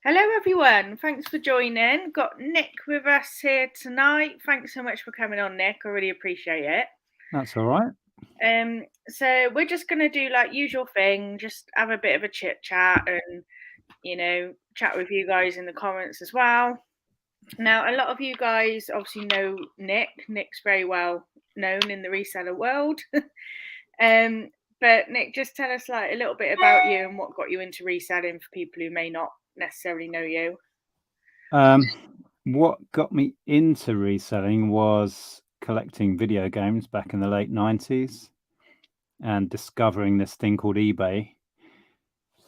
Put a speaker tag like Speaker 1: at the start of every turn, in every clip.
Speaker 1: Hello, everyone. Thanks for joining. Got Nic with us here tonight. Thanks so much for coming on, Nic. I really appreciate it.
Speaker 2: That's all right.
Speaker 1: So we're just gonna do like usual thing, just have a bit of a chit chat and chat with you guys in the comments as well. Now, a lot of you guys obviously know Nic. Nic's very well known in the reseller world. But Nic, just tell us like a little bit about you and what got you into reselling for people who may not necessarily know you.
Speaker 2: What got me into reselling was collecting video games back in the late 90s and discovering this thing called eBay.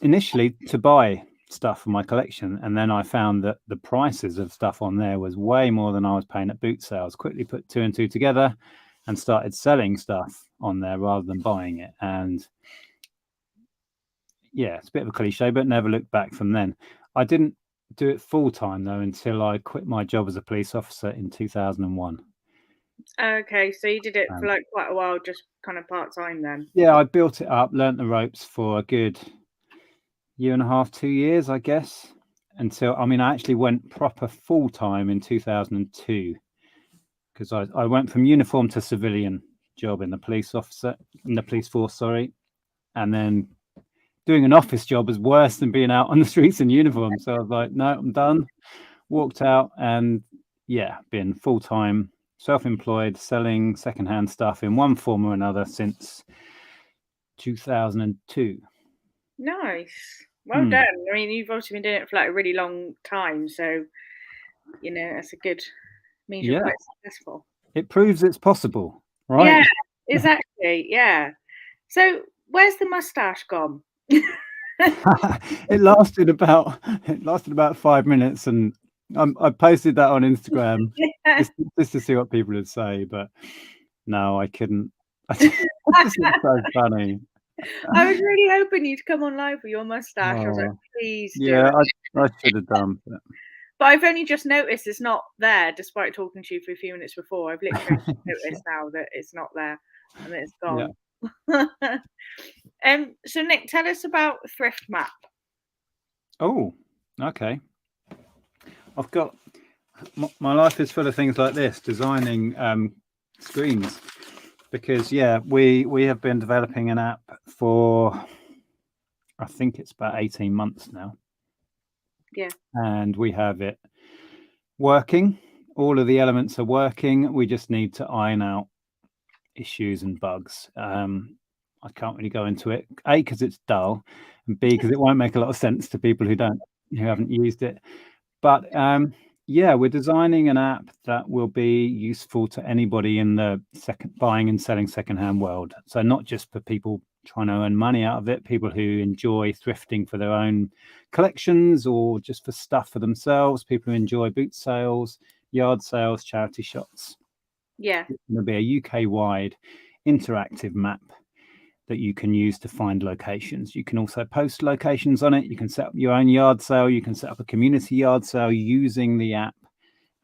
Speaker 2: Initially to buy stuff for my collection, and then I found that the prices of stuff on there was way more than I was paying at boot sales. Quickly put two and two together and started selling stuff on there rather than buying it. And yeah, it's a bit of a cliche, but never looked back from then. I didn't do it full time though until I quit my job as a police officer in 2001.
Speaker 1: Okay, so you did it for like quite a while, just kind of part time then.
Speaker 2: Yeah, I built it up, learnt the ropes for a good year and a half, 2 years, I guess, until I actually went proper full time in 2002 because I went from uniform to civilian job in the police force, sorry, and then doing an office job is worse than being out on the streets in uniform. So I was like, no, I'm done. Walked out and yeah, been full time, self-employed, selling secondhand stuff in one form or another since 2002.
Speaker 1: Nice. Well done. I mean, you've obviously been doing it for like a really long time, so that's a good means you're quite successful.
Speaker 2: It proves it's possible, right?
Speaker 1: Yeah, exactly. Yeah. So where's the mustache gone?
Speaker 2: It lasted about 5 minutes, and I posted that on Instagram just to see what people would say, but no, I couldn't. It's so funny.
Speaker 1: I was really hoping you'd come on live with your mustache. I was like, please do.
Speaker 2: Yeah, I should have done.
Speaker 1: But I've only just noticed it's not there, despite talking to you for a few minutes before. I've literally noticed now that it's not there and that it's gone. Yeah. So Nic, tell us about Thrift Map.
Speaker 2: Oh, okay. I've got my life is full of things like this, designing screens, because we have been developing an app for I think it's about 18 months now.
Speaker 1: Yeah.
Speaker 2: And we have it working. All of the elements are working. We just need to iron out issues and bugs. I can't really go into it. A, because it's dull, and B, because it won't make a lot of sense to people who haven't used it. But we're designing an app that will be useful to anybody in the buying and selling secondhand world. So not just for people trying to earn money out of it, people who enjoy thrifting for their own collections or just for stuff for themselves, people who enjoy boot sales, yard sales, charity shops.
Speaker 1: Yeah.
Speaker 2: There'll be a UK-wide interactive map that you can use to find locations. You can also post locations on it. You can set up your own yard sale. You can set up a community yard sale using the app,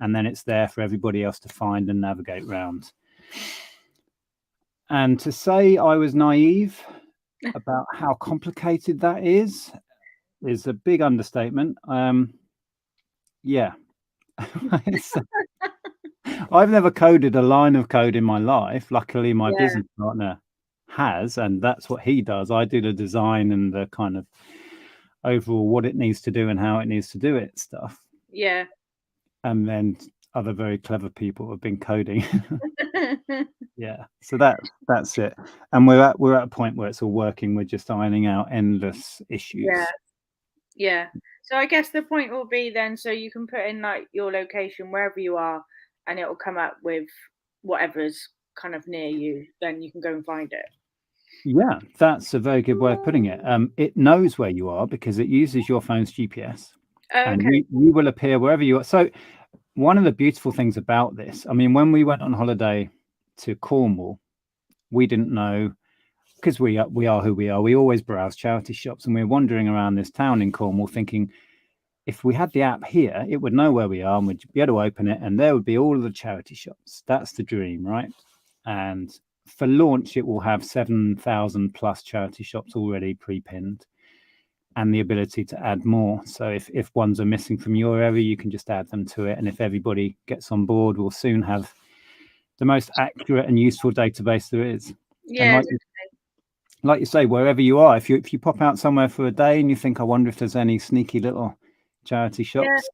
Speaker 2: and then it's there for everybody else to find and navigate around. And to say I was naive about how complicated that is a big understatement. Yeah. I've never coded a line of code in my life. Luckily, my business partner has, and that's what he does. I do the design and the kind of overall what it needs to do and how it needs to do it stuff.
Speaker 1: Yeah.
Speaker 2: And then other very clever people have been coding. Yeah. So that's it. And we're at a point where it's all working. We're just ironing out endless issues.
Speaker 1: Yeah. Yeah. So I guess the point will be then, so you can put in like your location wherever you are, and it will come up with whatever's kind of near you. Then you can go and find it.
Speaker 2: Yeah, that's a very good way of putting it. It knows where you are because it uses your phone's GPS, and you will appear wherever you are. So one of the beautiful things about this, when we went on holiday to Cornwall, we didn't know, because we are who we are. We always browse charity shops, and we're wandering around this town in Cornwall thinking, if we had the app here, it would know where we are and we'd be able to open it, and there would be all of the charity shops. That's the dream, right? And for launch, it will have 7,000 plus charity shops already pre-pinned. and the ability to add more. So if ones are missing from your area, you can just add them to it. And if everybody gets on board, we'll soon have the most accurate and useful database there is. And
Speaker 1: Yeah,
Speaker 2: like you say, wherever you are, if you pop out somewhere for a day and you think, I wonder if there's any sneaky little charity shops,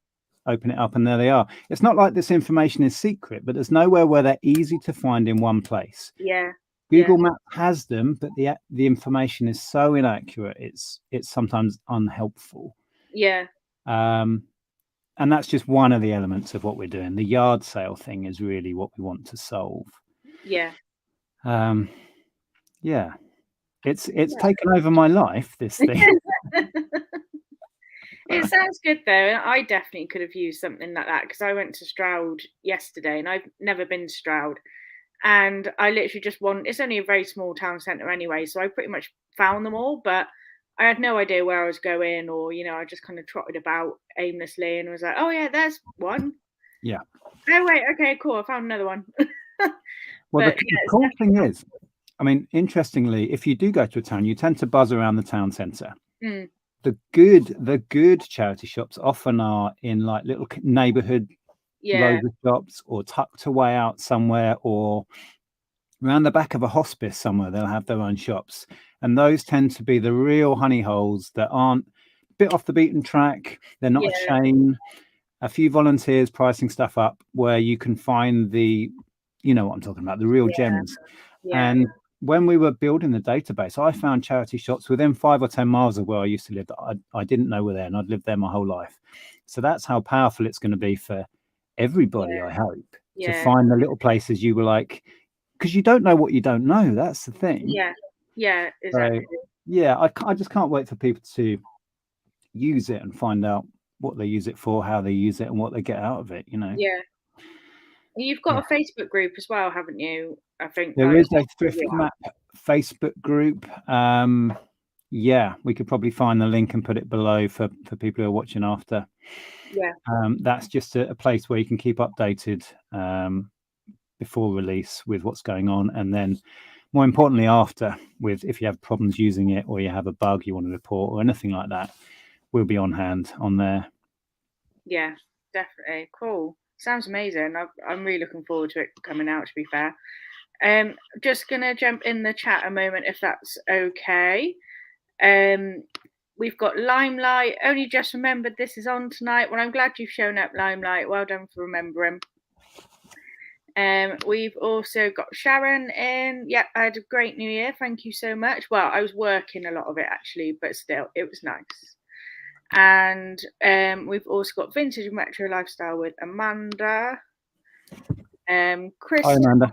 Speaker 2: open it up and there they are. It's not like this information is secret, but there's nowhere where they're easy to find in one place.
Speaker 1: yeah.
Speaker 2: Google Maps has them, but the information is so inaccurate, it's sometimes unhelpful.
Speaker 1: Yeah.
Speaker 2: And that's just one of the elements of what we're doing. The yard sale thing is really what we want to solve.
Speaker 1: Yeah.
Speaker 2: Yeah. It's taken over my life, this thing.
Speaker 1: It sounds good though. I definitely could have used something like that because I went to Stroud yesterday and I've never been to Stroud. And I literally just it's only a very small town centre anyway, so I pretty much found them all, but I had no idea where I was going, or I just kind of trotted about aimlessly and was like, oh yeah, there's one.
Speaker 2: Yeah.
Speaker 1: Oh wait, okay, cool, I found another one.
Speaker 2: Well, the cool thing is, I mean, interestingly, if you do go to a town, you tend to buzz around the town centre. The good charity shops often are in like little neighbourhood rover shops, or tucked away out somewhere, or around the back of a hospice somewhere. They'll have their own shops, and those tend to be the real honey holes that aren't a bit off the beaten track. They're not a chain. A few volunteers pricing stuff up, where you can find the, you know what I'm talking about, the real gems. And when we were building the database, I found charity shops within 5 or 10 miles of where I used to live that I didn't know were there, and I'd lived there my whole life. So that's how powerful it's going to be for everybody, I hope, to find the little places you were like, because you don't know what you don't know. That's the thing.
Speaker 1: Yeah, exactly.
Speaker 2: So, yeah, I just can't wait for people to use it and find out what they use it for, how they use it, and what they get out of it,
Speaker 1: Yeah. You've got a Facebook group as well, haven't you? I think
Speaker 2: there is a Thrift Map Facebook group. Yeah, we could probably find the link and put it below for people who are watching after.
Speaker 1: Yeah.
Speaker 2: That's just a place where you can keep updated before release with what's going on, and then more importantly after, with if you have problems using it, or you have a bug you want to report or anything like that, we'll be on hand on there.
Speaker 1: Yeah, definitely. Cool. Sounds amazing. I'm really looking forward to it coming out, to be fair. Just gonna jump in the chat a moment if that's okay. We've got Limelight. Only just remembered this is on tonight. Well, I'm glad you've shown up, Limelight. Well done for remembering. We've also got Sharon in. Yep, I had a great New Year. Thank you so much. Well, I was working a lot of it actually, but still, it was nice. And we've also got Vintage and Retro Lifestyle with Amanda. Chris,
Speaker 2: hi, Amanda.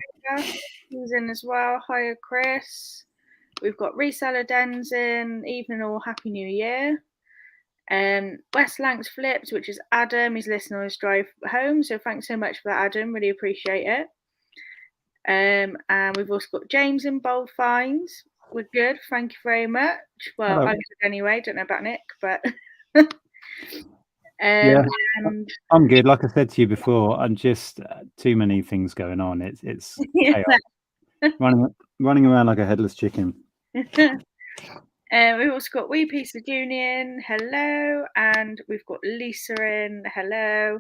Speaker 1: He's in as well. Hiya, Chris. We've got Reseller Dens in. Evening all, Happy New Year. West Lancs Flips, which is Adam. He's listening on his drive home. So thanks so much for that, Adam. Really appreciate it. And we've also got James in Bold Finds. We're good. Thank you very much. Well,
Speaker 2: hello.
Speaker 1: I'm good anyway. Don't know about Nick, but
Speaker 2: yeah, I'm good. Like I said to you before, I'm just too many things going on. It's chaos. running around like a headless chicken.
Speaker 1: We've also got Wee Piece of Union, hello, and we've got Lisa in, hello,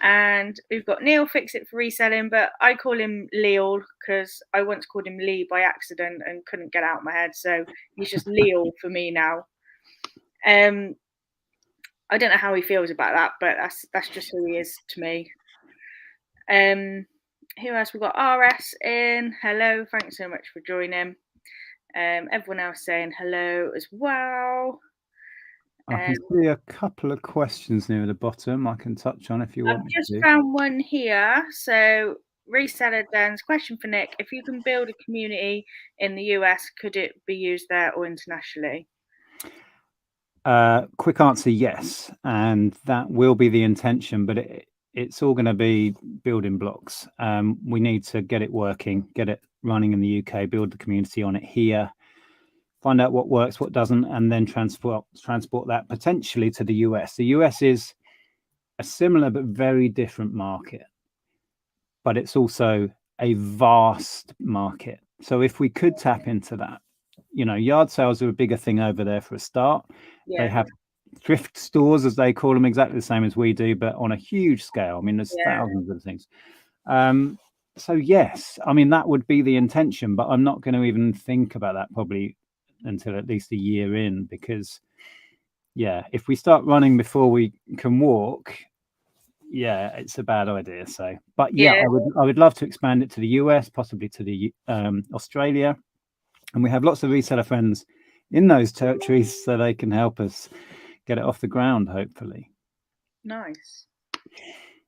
Speaker 1: and we've got Neil Fix It for Reselling, but I call him Leal because I once called him Lee by accident and couldn't get out of my head, so he's just Leal for me now. I don't know how he feels about that, but that's just who he is to me. Who else? We've got RS in, hello, thanks so much for joining. Everyone else saying hello as well.
Speaker 2: I can see a couple of questions near the bottom I can touch on if you want me to.
Speaker 1: I've just found one here. So, Reseller Dan's question for Nick: if you can build a community in the US, could it be used there or internationally?
Speaker 2: Quick answer, yes, and that will be the intention, but it's all going to be building blocks. We need to get it working, get it running in the UK, build the community on it here, find out what works, what doesn't, and then transport that potentially to the US. The US is a similar but very different market, but it's also a vast market. So if we could tap into that, yard sales are a bigger thing over there for a start. They have thrift stores, as they call them, exactly the same as we do, but on a huge scale. I mean, there's thousands of things. So yes, I mean, that would be the intention, but I'm not going to even think about that probably until at least a year in, because if we start running before we can walk, it's a bad idea. So, but I would love to expand it to the US, possibly to the Australia, and we have lots of reseller friends in those territories, so they can help us get it off the ground, hopefully.
Speaker 1: Nice.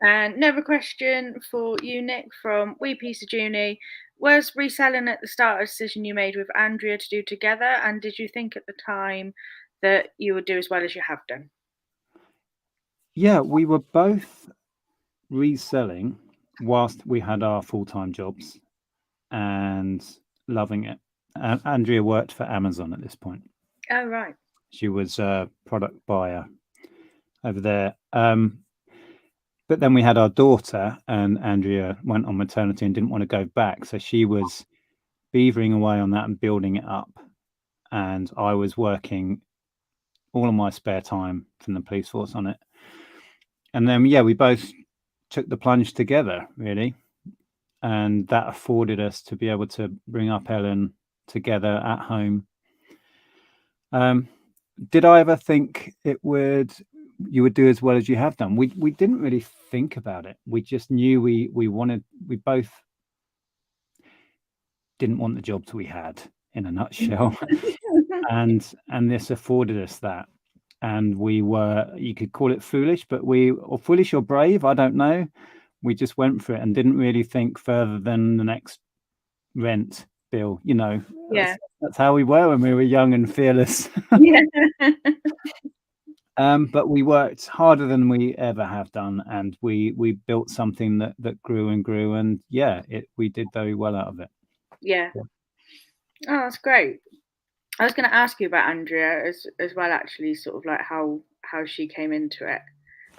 Speaker 1: And another question for you, Nick, from Wee Piece of Junie. Was reselling at the start a decision you made with Andrea to do together? And did you think at the time that you would do as well as you have done?
Speaker 2: Yeah, we were both reselling whilst we had our full-time jobs and loving it. Andrea worked for Amazon at this point.
Speaker 1: Oh, right.
Speaker 2: She was a product buyer over there. But then we had our daughter, and Andrea went on maternity and didn't want to go back. So she was beavering away on that and building it up. And I was working all of my spare time from the police force on it. And then, we both took the plunge together, really. And that afforded us to be able to bring up Ellen together at home. Did I ever think you would do as well as you have done? We didn't really think about it. We just knew we both didn't want the jobs we had, in a nutshell. and this afforded us that. And we were, you could call it foolish, but or foolish or brave, I don't know. We just went for it and didn't really think further than the next rent bill. That's how we were when we were young and fearless. But we worked harder than we ever have done, and we built something that grew and grew, and we did very well out of it.
Speaker 1: Oh, that's great. I was going to ask you about Andrea as well, actually, sort of like how she came into it.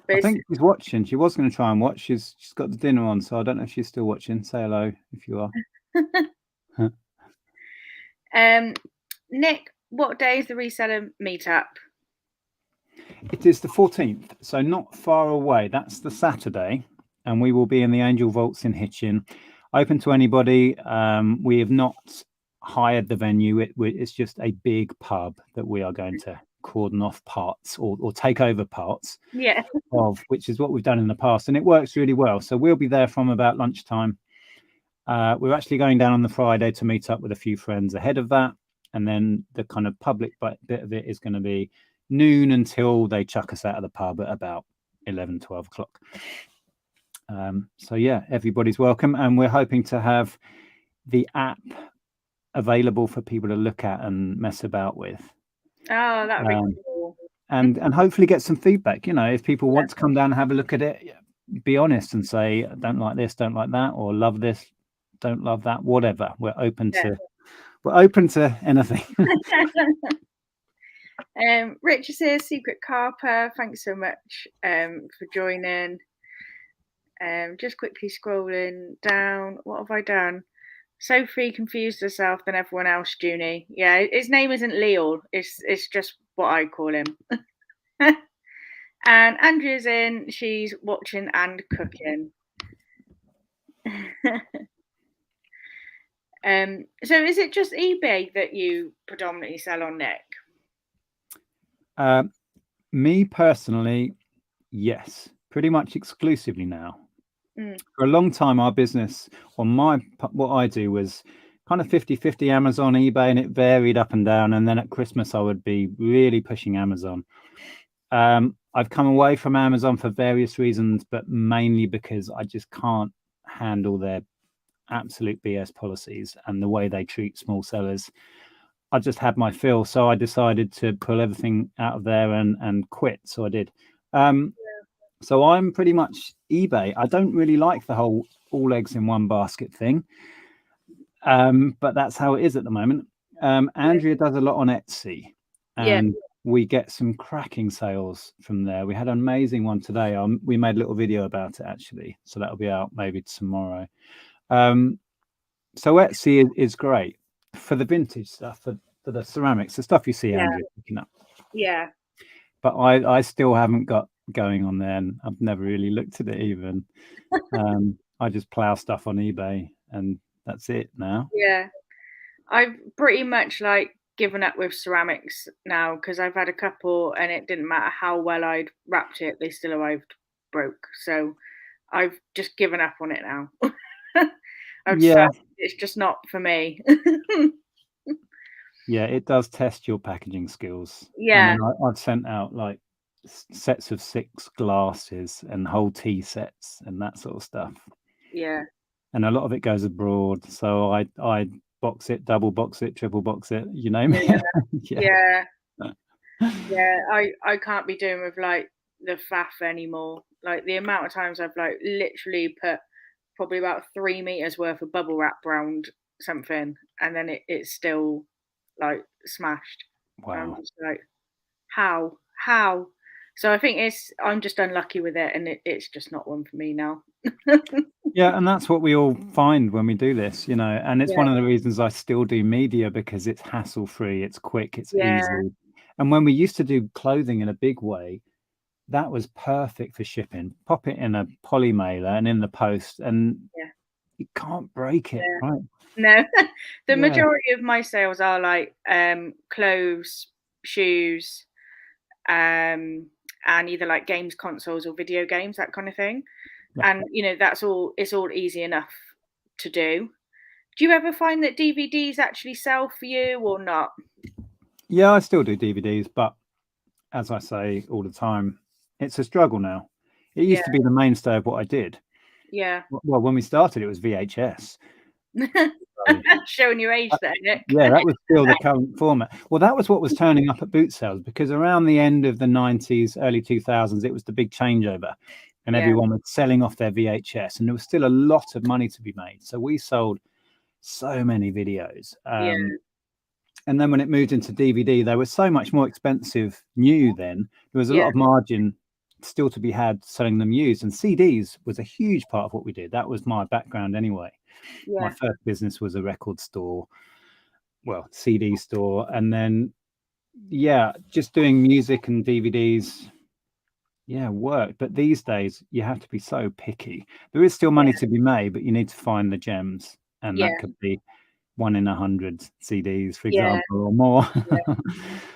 Speaker 2: But I think she's watching. She was going to try and watch. She's got the dinner on, so I don't know if she's still watching. Say hello if you are.
Speaker 1: Nick, what day is the reseller meetup?
Speaker 2: It is the 14th, so not far away. That's the Saturday, and we will be in the Angel Vaults in Hitchin. Open to anybody. We have not hired the venue. It's just a big pub that we are going to cordon off parts or take over parts of, which is what we've done in the past, and it works really well. So we'll be there from about lunchtime. We're actually going down on the Friday to meet up with a few friends ahead of that, and then the kind of public bit of it is going to be noon until they chuck us out of the pub at about 11-12 o'clock. So everybody's welcome, and we're hoping to have the app available for people to look at and mess about with.
Speaker 1: Oh, that would be cool.
Speaker 2: And hopefully get some feedback. If people want to come down and have a look at it, be honest and say, don't like this, don't like that, or love this, don't love that, whatever. We're open to anything.
Speaker 1: Richard says, Secret Carper, thanks so much for joining. Just quickly scrolling down. What have I done? Sophie confused herself than everyone else, Junie. Yeah, his name isn't Leo. It's just what I call him. And Andrea's in. She's watching and cooking. So is it just eBay that you predominantly sell on, Nick?
Speaker 2: Me personally, yes, pretty much exclusively now. For a long time, our business, or what I do was kind of 50-50 Amazon, eBay, and it varied up and down. And then at Christmas, I would be really pushing Amazon. I've come away from Amazon for various reasons, but mainly because I just can't handle their absolute BS policies and the way they treat small sellers. I just had my fill, so I decided to pull everything out of there and quit. So I did. So I'm pretty much eBay. I don't really like the whole all eggs in one basket thing, but that's how it is at the moment. Andrea does a lot on Etsy, and we get some cracking sales from there. We had an amazing one today. We made a little video about it, actually, so that'll be out maybe tomorrow. So Etsy is great for the vintage stuff, for the ceramics, the stuff you see
Speaker 1: Yeah.
Speaker 2: Andrew picking up.
Speaker 1: Yeah.
Speaker 2: But I still haven't got going on there, and I've never really looked at it even. I just plow stuff on eBay, and that's it now.
Speaker 1: Yeah. I've pretty much like given up with ceramics now because I've had a couple and it didn't matter how well I'd wrapped it, they still arrived broke. So I've just given up on it now. I've
Speaker 2: Yeah,
Speaker 1: decided it's just not for me.
Speaker 2: yeah, it does test your packaging skills. I
Speaker 1: Yeah.
Speaker 2: mean, I've sent out like sets of 6 glasses and whole tea sets and that sort of stuff,
Speaker 1: Yeah.
Speaker 2: and a lot of it goes abroad. So I box it, double box it, triple box it, you name
Speaker 1: Yeah.
Speaker 2: it. Yeah.
Speaker 1: Yeah. Yeah. I can't be doing with like the faff anymore. Like the amount of times I've like literally put probably about 3 meters worth of bubble wrap around something and then it's still like smashed. I'm
Speaker 2: Wow.
Speaker 1: just like, how? How? So I think I'm just unlucky with it and it's just not one for me now.
Speaker 2: Yeah, and that's what we all find when we do this, and it's
Speaker 1: Yeah.
Speaker 2: one of the reasons I still do media, because it's hassle-free, it's quick, it's
Speaker 1: Yeah.
Speaker 2: easy. And when we used to do clothing in a big way, that was perfect for shipping. Pop it in a poly mailer and in the post, and
Speaker 1: Yeah.
Speaker 2: you can't break it,
Speaker 1: Yeah.
Speaker 2: right?
Speaker 1: No. The
Speaker 2: Yeah,
Speaker 1: majority of my sales are like clothes, shoes, and either like games consoles or video games, that kind of thing.
Speaker 2: yeah.
Speaker 1: And it's all easy enough to do. Do you ever find that DVDs actually sell for you or not?
Speaker 2: Yeah, I still do DVDs, but as I say all the time, it's a struggle now. It
Speaker 1: Yeah.
Speaker 2: used to be the mainstay of what I did.
Speaker 1: Yeah.
Speaker 2: Well, when we started, it was VHS. So
Speaker 1: Showing your age there, Nick.
Speaker 2: yeah, that was still the current format. Well, that was what was turning up at boot sales, because around the end of the 90s, early 2000s, it was the big changeover, and
Speaker 1: Yeah.
Speaker 2: everyone was selling off their VHS, and there was still a lot of money to be made. So we sold so many videos.
Speaker 1: Yeah.
Speaker 2: And then when it moved into DVD, they were so much more expensive new then. There was a lot
Speaker 1: Yeah.
Speaker 2: of margin still to be had selling them used. And CDs was a huge part of what we did. That was my background anyway. My
Speaker 1: Yeah.
Speaker 2: first business was a record store, well, CD store. And then, yeah, just doing music and DVDs, yeah, worked. But these days, you have to be so picky. There is still money to be made, but you need to find the gems. And
Speaker 1: Yeah.
Speaker 2: that could be 1 in 100 CDs, for
Speaker 1: Yeah.
Speaker 2: example, or more.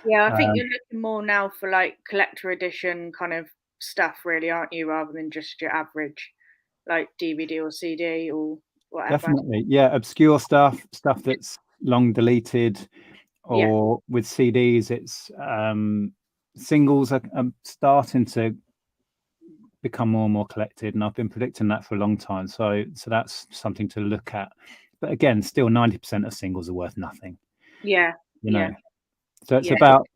Speaker 1: Yeah. I think
Speaker 2: Um,
Speaker 1: you're looking more now for like collector edition kind of stuff, really, aren't you? Rather than just your average like DVD or CD or whatever.
Speaker 2: Definitely, yeah, obscure stuff that's long deleted,
Speaker 1: Yeah.
Speaker 2: or with CDs, it's singles are starting to become more and more collected, and I've been predicting that for a long time. So that's something to look at. But again, still 90% of singles are worth nothing,
Speaker 1: Yeah.
Speaker 2: you
Speaker 1: Yeah.
Speaker 2: know. So it's
Speaker 1: Yeah.
Speaker 2: about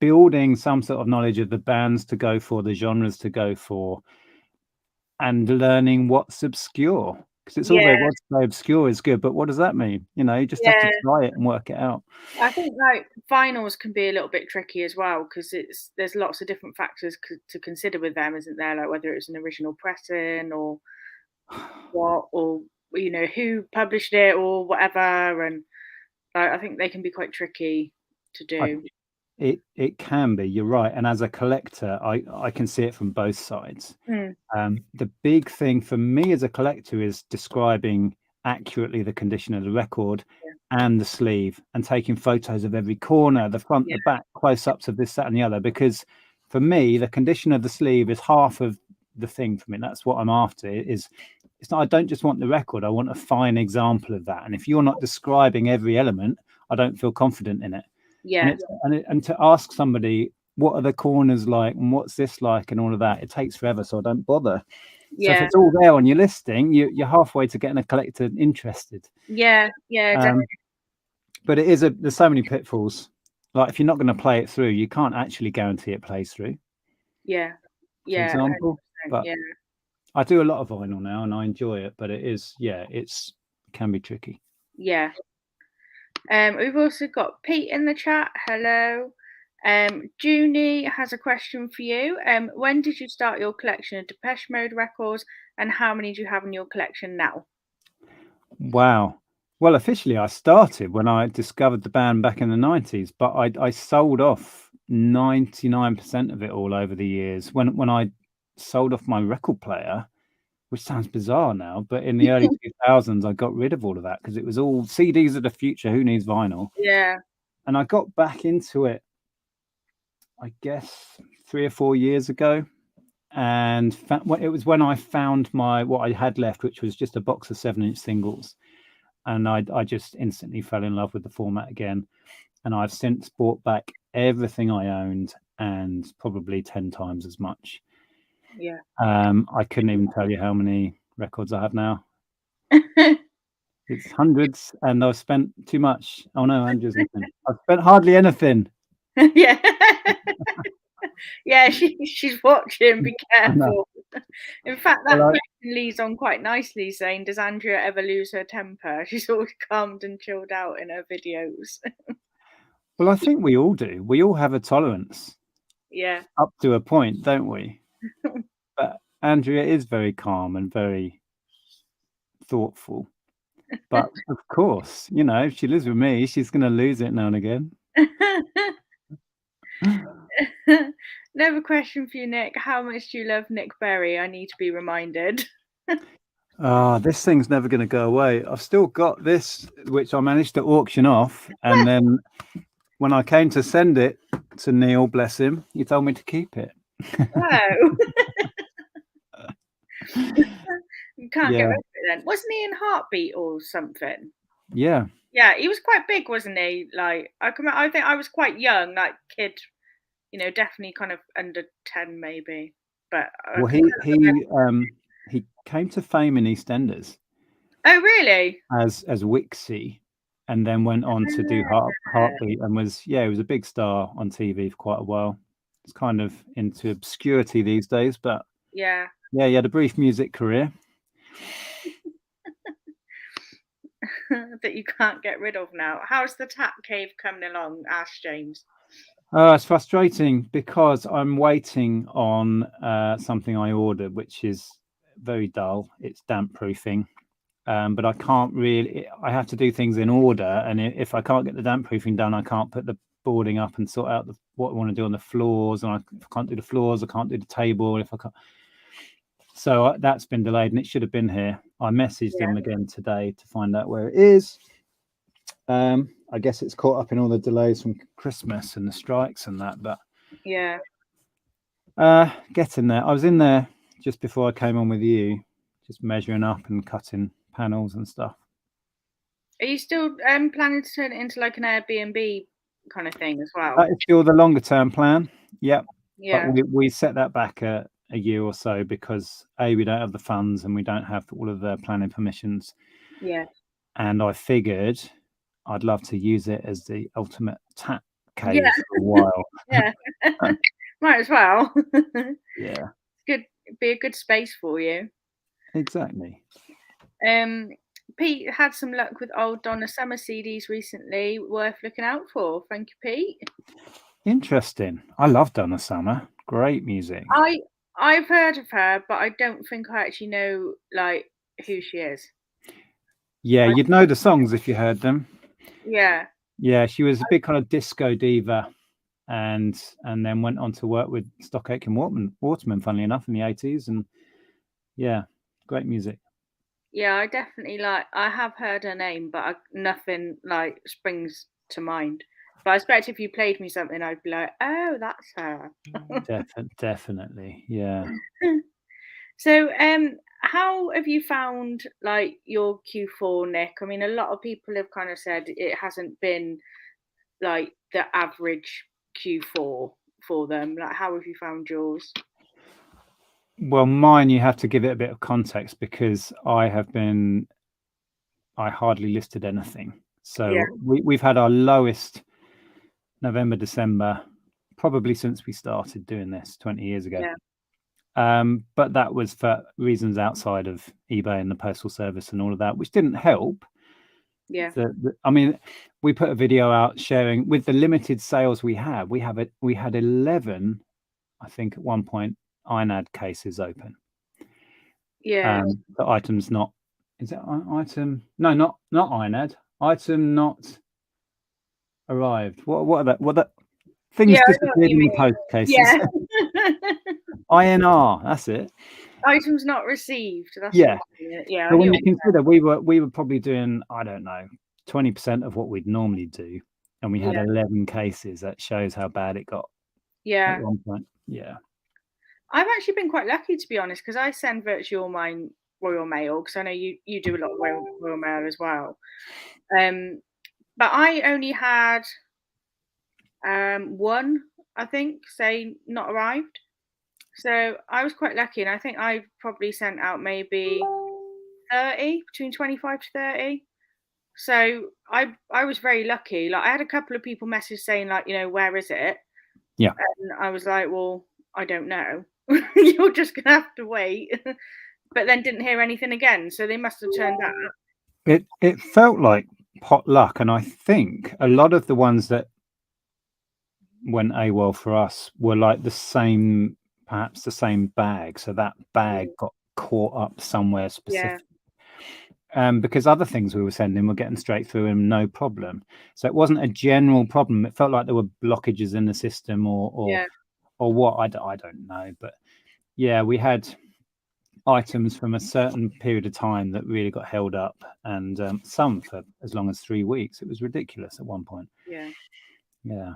Speaker 2: building some sort of knowledge of the bands to go for, the genres to go for, and learning what's obscure. Because it's all
Speaker 1: Yeah.
Speaker 2: very well to say obscure is good, but what does that mean? You just have to
Speaker 1: Yeah.
Speaker 2: try it and work it out.
Speaker 1: I think like vinyls can be a little bit tricky as well because there's lots of different factors to consider with them, isn't there? Like whether it's an original pressing or what, or who published it or whatever, and like, I think they can be quite tricky to
Speaker 2: I,
Speaker 1: do.
Speaker 2: it can be. You're right. And as a collector, I can see it from both sides.
Speaker 1: Mm,
Speaker 2: The big thing for me as a collector is describing accurately the condition of the record
Speaker 1: yeah,
Speaker 2: and the sleeve, and taking photos of every corner, the front,
Speaker 1: yeah,
Speaker 2: the back, close-ups of this, that, and the other. Because for me, the condition of the sleeve is half of the thing for me. That's what I'm after. It's not, I don't just want the record, I want a fine example of that. And if you're not describing every element, I don't feel confident in it. And
Speaker 1: yeah,
Speaker 2: and to ask somebody, what are the corners like and what's this like and all of that, it takes forever, so I don't bother. So if
Speaker 1: yeah,
Speaker 2: it's all there on your listing, you're halfway to getting a collector interested.
Speaker 1: yeah, yeah,
Speaker 2: Um, but there's so many pitfalls. Like if you're not going to play it through, you can't actually guarantee it plays through,
Speaker 1: yeah,
Speaker 2: for
Speaker 1: yeah,
Speaker 2: example.
Speaker 1: 100%,
Speaker 2: But
Speaker 1: yeah,
Speaker 2: I do a lot of vinyl now and I enjoy it, but it can be tricky.
Speaker 1: yeah. We've also got Pete in the chat. Hello. Junie has a question for you. When did you start your collection of Depeche Mode records, and how many do you have in your collection now?
Speaker 2: Wow. Well, officially, I started when I discovered the band back in the 90s, but I sold off 99% of it all over the years. When I sold off my record player, which sounds bizarre now, but in the early 2000s, I got rid of all of that because it was all CDs of the future. Who needs vinyl?
Speaker 1: Yeah.
Speaker 2: And I got back into it, I guess, 3 or 4 years ago. And it was when I found what I had left, which was just a box of 7-inch singles. And I just instantly fell in love with the format again. And I've since bought back everything I owned and probably 10 times as much.
Speaker 1: Yeah.
Speaker 2: I couldn't even tell you how many records I have now. It's hundreds, and I've spent too much. Oh no, hundreds. I've spent hardly anything.
Speaker 1: Yeah. Yeah, she's watching. Be careful. In fact, that question leads on quite nicely, saying, "Does Andrea ever lose her temper?" She's always calmed and chilled out in her videos.
Speaker 2: Well, I think we all do. We all have a tolerance.
Speaker 1: Yeah.
Speaker 2: Up to a point, don't we? But Andrea is very calm and very thoughtful. But of course, if she lives with me, she's going to lose it now and again.
Speaker 1: Another question for you, Nick. How much do you love Nick Berry? I need to be reminded.
Speaker 2: This thing's never going to go away. I've still got this, which I managed to auction off. And then when I came to send it to Neil, bless him, he told me to keep it.
Speaker 1: Wow. You can't get rid of it then. Wasn't he in Heartbeat or something?
Speaker 2: Yeah.
Speaker 1: Yeah, he was quite big, wasn't he? Like I think I was quite young, like kid, definitely kind of under 10 maybe. But
Speaker 2: well, he came to fame in EastEnders.
Speaker 1: Oh, really?
Speaker 2: As Wixie, and then went on to do Heartbeat, and he was a big star on TV for quite a while. It's kind of into obscurity these days, but
Speaker 1: yeah,
Speaker 2: he had a brief music career
Speaker 1: that you can't get rid of now. How's the tap cave coming along? Ask James.
Speaker 2: It's frustrating because I'm waiting on something I ordered, which is very dull. It's damp proofing. But I can't really. I have to do things in order, and if I can't get the damp proofing done, I can't put the boarding up and sort out what I want to do on the floors. And if I can't do the floors, I can't do the table. If I can't, so that's been delayed, and it should have been here. I messaged him again today to find out where it is. I guess it's caught up in all the delays from Christmas and the strikes and that, but
Speaker 1: yeah,
Speaker 2: getting there. I was in there just before I came on with you, just measuring up and cutting panels and stuff.
Speaker 1: Are you still planning to turn it into like an Airbnb kind of thing as well?
Speaker 2: That is still the longer term plan. Yep.
Speaker 1: Yeah.
Speaker 2: But we set that back a year or so because we don't have the funds and we don't have all of the planning permissions.
Speaker 1: Yeah.
Speaker 2: And I figured I'd love to use it as the ultimate tap cave for a while.
Speaker 1: Yeah. Might as well.
Speaker 2: Yeah.
Speaker 1: It'd be a good space for you.
Speaker 2: Exactly.
Speaker 1: Pete had some luck with old Donna Summer CDs recently. Worth looking out for. Thank you, Pete.
Speaker 2: Interesting. I love Donna Summer. Great music.
Speaker 1: I've heard of her, but I don't think I actually know like who she is.
Speaker 2: Yeah, you'd know the songs if you heard them.
Speaker 1: Yeah.
Speaker 2: Yeah, she was a big kind of disco diva, and then went on to work with Stock Aitken Waterman, funnily enough, in the 80s, and yeah, great music.
Speaker 1: Yeah, I have heard her name, but nothing like springs to mind. But I expect if you played me something, I'd be like, oh, that's her.
Speaker 2: Definitely, yeah.
Speaker 1: So, how have you found like your Q4, Nick? I mean, a lot of people have kind of said it hasn't been like the average Q4 for them. Like, how have you found yours?
Speaker 2: Well, mine, you have to give it a bit of context because I hardly listed anything. So we've had our lowest November, December, probably since we started doing this 20 years ago. But that was for reasons outside of eBay and the postal service and all of that, which didn't help.
Speaker 1: Yeah.
Speaker 2: I mean, we put a video out sharing with the limited sales we had. We had 11, I think, at one point, INAD cases open.
Speaker 1: Yeah.
Speaker 2: The items not Is it item? No, not INED. Item not arrived. What are that? What that? Things
Speaker 1: Yeah, I know what
Speaker 2: disappeared
Speaker 1: you
Speaker 2: in the
Speaker 1: mean.
Speaker 2: post cases.
Speaker 1: Yeah.
Speaker 2: INR. That's it.
Speaker 1: Items not received. That's the
Speaker 2: Yeah.
Speaker 1: one. Yeah, I
Speaker 2: But
Speaker 1: hear
Speaker 2: when
Speaker 1: what
Speaker 2: you consider we were probably doing, I don't know, 20% of what we'd normally do, and we had
Speaker 1: yeah.
Speaker 2: 11 cases. That shows how bad it got at
Speaker 1: Yeah.
Speaker 2: one point. Yeah.
Speaker 1: I've actually been quite lucky, to be honest, because I send virtually all mine Royal Mail, because I know you do a lot of Royal Mail as well. But I only had one, I think, say not arrived. So I was quite lucky, and I think I probably sent out maybe 30, between 25 to 30. So I was very lucky. Like I had a couple of people message saying like, where is it?
Speaker 2: Yeah.
Speaker 1: And I was like, well, I don't know. You're just gonna have to wait. But then didn't hear anything again. So they must have turned up.
Speaker 2: It felt like pot luck, and I think a lot of the ones that went AWOL for us were like perhaps the same bag. So that bag got caught up somewhere
Speaker 1: Yeah,
Speaker 2: specific. Because other things we were sending were getting straight through and no problem. So it wasn't a general problem. It felt like there were blockages in the system
Speaker 1: yeah,
Speaker 2: or what, I don't know. But yeah, we had items from a certain period of time that really got held up, and some for as long as 3 weeks. It was ridiculous at one point.
Speaker 1: yeah,
Speaker 2: Yeah.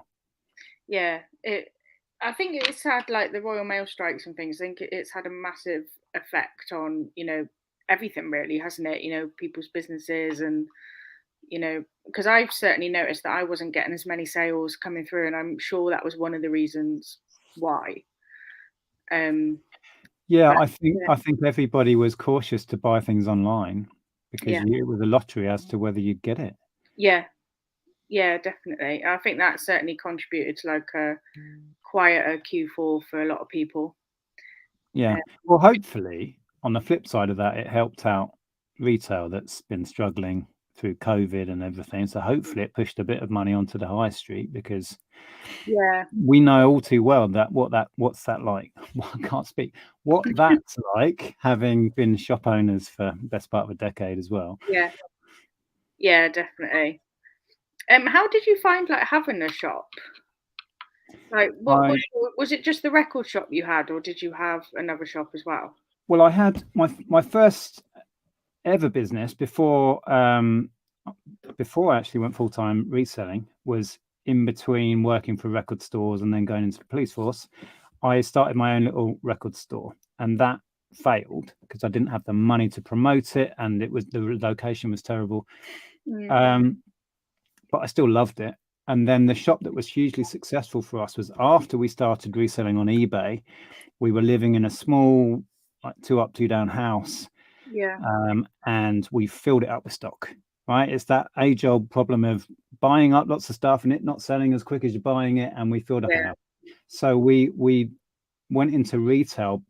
Speaker 1: yeah. I think it's had like the Royal Mail strikes and things. I think it's had a massive effect on everything really, hasn't it? People's businesses and because I've certainly noticed that I wasn't getting as many sales coming through, and I'm sure that was one of the reasons why. Um,
Speaker 2: Yeah,
Speaker 1: but
Speaker 2: I think everybody was cautious to buy things online because
Speaker 1: yeah,
Speaker 2: it was a lottery as to whether you'd get it.
Speaker 1: yeah, yeah, definitely. I think that certainly contributed to like a quieter Q4 for a lot of people.
Speaker 2: Yeah.
Speaker 1: Uh,
Speaker 2: Well, hopefully, on the flip side of that, it helped out retail that's been struggling through COVID and everything. So hopefully it pushed a bit of money onto the high street, because
Speaker 1: yeah,
Speaker 2: we know all too well that what's that like? Well, I can't speak. What that's like, having been shop owners for the best part of a decade as well.
Speaker 1: yeah, yeah, definitely. How did you find like having a shop? Like, what
Speaker 2: I
Speaker 1: was it? Just the record shop you had, or did you have another shop as well?
Speaker 2: Well, I had my first ever business before I actually went full-time reselling, was in between working for record stores and then going into the police force. I started my own little record store, and that failed because I didn't have the money to promote it, and the location was terrible.
Speaker 1: Mm,
Speaker 2: But I still loved it. And then the shop that was hugely successful for us was after we started reselling on eBay. We were living in a small, like, 2 up, 2 down house,
Speaker 1: yeah,
Speaker 2: and we filled it up with stock. Right, it's that age-old problem of buying up lots of stuff and it not selling as quick as you're buying it, and we filled up a
Speaker 1: yeah,
Speaker 2: house. So we went into retail.